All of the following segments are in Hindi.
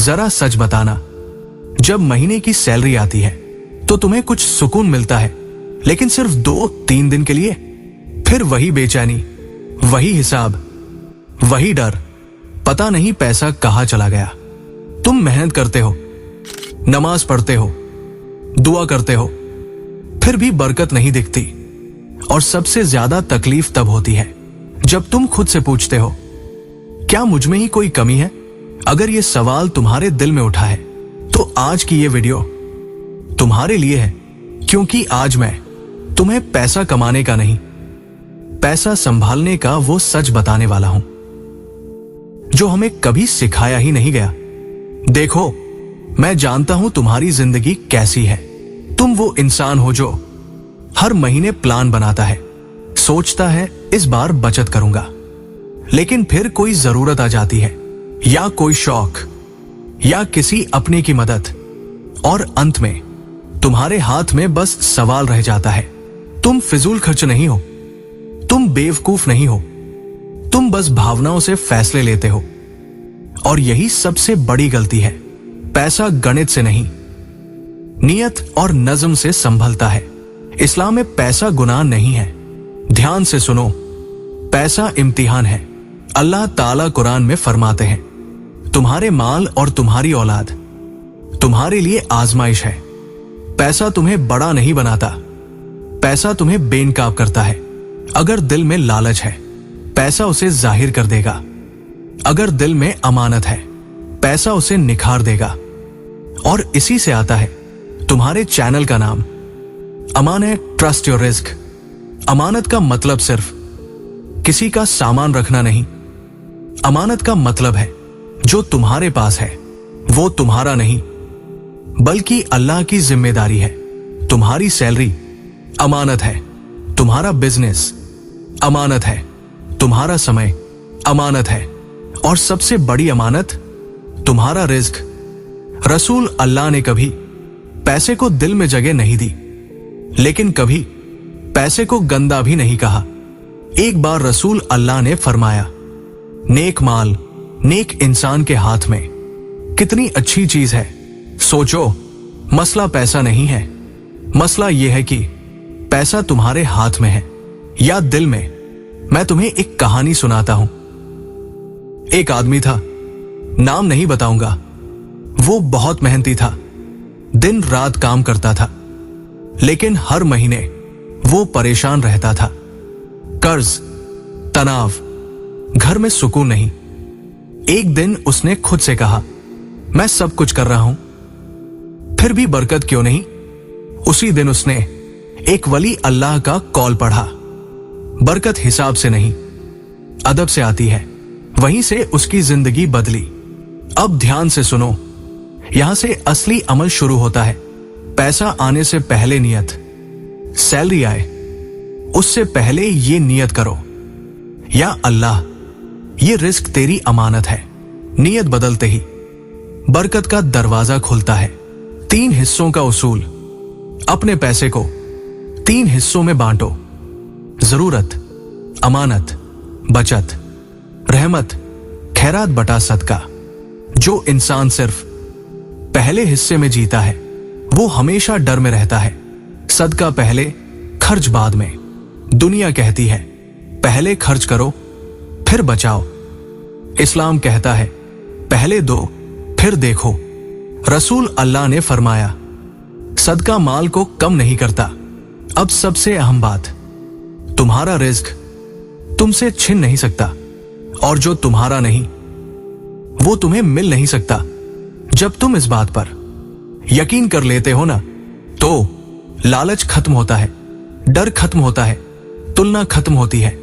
जरा सच बताना, जब महीने की सैलरी आती है तो तुम्हें कुछ सुकून मिलता है, लेकिन सिर्फ 2-3 दिन के लिए। फिर वही बेचैनी, वही हिसाब, वही डर, पता नहीं पैसा कहां चला गया। तुम मेहनत करते हो, नमाज पढ़ते हो, दुआ करते हो, फिर भी बरकत नहीं दिखती। और सबसे ज्यादा तकलीफ तब होती है जब तुम खुद से पूछते हो, क्या मुझ में ही कोई कमी है? अगर ये सवाल तुम्हारे दिल में उठा है तो आज की ये वीडियो तुम्हारे लिए है, क्योंकि आज मैं तुम्हें पैसा कमाने का नहीं, पैसा संभालने का वो सच बताने वाला हूं जो हमें कभी सिखाया ही नहीं गया। देखो, मैं जानता हूं तुम्हारी जिंदगी कैसी है। तुम वो इंसान हो जो हर महीने प्लान बनाता है, सोचता है इस बार बचत करूंगा, लेकिन फिर कोई जरूरत आ जाती है, या कोई शौक, या किसी अपने की मदद, और अंत में तुम्हारे हाथ में बस सवाल रह जाता है। तुम फिजूल खर्च नहीं हो, तुम बेवकूफ नहीं हो, तुम बस भावनाओं से फैसले लेते हो। और यही सबसे बड़ी गलती है। पैसा गणित से नहीं, नियत और नज्म से संभलता है। इस्लाम में पैसा गुनाह नहीं है। ध्यान से सुनो, पैसा इम्तिहान है। अल्लाह ताला कुरान में फरमाते हैं, तुम्हारे माल और तुम्हारी औलाद तुम्हारे लिए आजमाइश है। पैसा तुम्हें बड़ा नहीं बनाता, पैसा तुम्हें बेनकाब करता है। अगर दिल में लालच है, पैसा उसे जाहिर कर देगा। अगर दिल में अमानत है, पैसा उसे निखार देगा। और इसी से आता है तुम्हारे चैनल का नाम। अमान है ट्रस्ट योर रिस्क। अमानत का मतलब सिर्फ किसी का सामान रखना नहीं। अमानत का मतलब है जो तुम्हारे पास है वो तुम्हारा नहीं, बल्कि अल्लाह की जिम्मेदारी है। तुम्हारी सैलरी अमानत है, तुम्हारा बिजनेस अमानत है, तुम्हारा समय अमानत है, और सबसे बड़ी अमानत तुम्हारा रिज्क। रसूल अल्लाह ने कभी पैसे को दिल में जगह नहीं दी, लेकिन कभी पैसे को गंदा भी नहीं कहा। एक बार रसूल अल्लाह ने फरमाया, नेक माल नेक इंसान के हाथ में कितनी अच्छी चीज है। सोचो, मसला पैसा नहीं है, मसला यह है कि पैसा तुम्हारे हाथ में है या दिल में। मैं तुम्हें एक कहानी सुनाता हूं। एक आदमी था, नाम नहीं बताऊंगा। वो बहुत मेहनती था, दिन रात काम करता था, लेकिन हर महीने वो परेशान रहता था। कर्ज, तनाव, घर में सुकून नहीं। एक दिन उसने खुद से कहा, मैं सब कुछ कर रहा हूं, फिर भी बरकत क्यों नहीं? उसी दिन उसने एक वली अल्लाह का कॉल पढ़ा। बरकत हिसाब से नहीं, अदब से आती है। वहीं से उसकी जिंदगी बदली। अब ध्यान से सुनो, यहां से असली अमल शुरू होता है। पैसा आने से पहले नियत। सैलरी आए उससे पहले ये नियत करो, या अल्लाह, ये रिस्क तेरी अमानत है। नियत बदलते ही बरकत का दरवाजा खुलता है। 3 हिस्सों का उसूल। अपने पैसे को 3 हिस्सों में बांटो। जरूरत, अमानत, बचत। रहमत, खैरात बटा सदका। जो इंसान सिर्फ पहले हिस्से में जीता है वो हमेशा डर में रहता है। सदका पहले, खर्च बाद में। दुनिया कहती है पहले खर्च करो फिर बचाओ। इस्लाम कहता है पहले दो फिर देखो। रसूल अल्लाह ने फरमाया, सदका माल को कम नहीं करता। अब सबसे अहम बात, तुम्हारा रिज्क तुमसे छिन नहीं सकता, और जो तुम्हारा नहीं वो तुम्हें मिल नहीं सकता। जब तुम इस बात पर यकीन कर लेते हो ना, तो लालच खत्म होता है, डर खत्म होता है, तुलना खत्म होती है,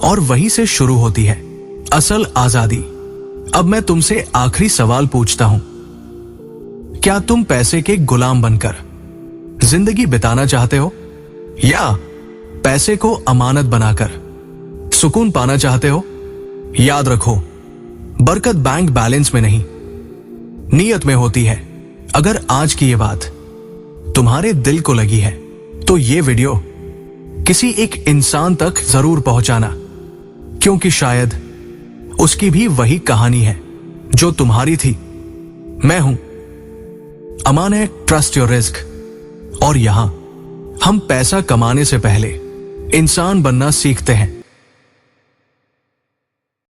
और वहीं से शुरू होती है असल आजादी। अब मैं तुमसे आखिरी सवाल पूछता हूं, क्या तुम पैसे के गुलाम बनकर जिंदगी बिताना चाहते हो, या पैसे को अमानत बनाकर सुकून पाना चाहते हो? याद रखो, बरकत बैंक बैलेंस में नहीं, नीयत में होती है। अगर आज की ये बात तुम्हारे दिल को लगी है तो ये वीडियो किसी एक इंसान तक जरूर पहुंचाना, क्योंकि शायद उसकी भी वही कहानी है जो तुम्हारी थी। मैं हूं अमान है ट्रस्ट योर रिस्क, और यहां हम पैसा कमाने से पहले इंसान बनना सीखते हैं।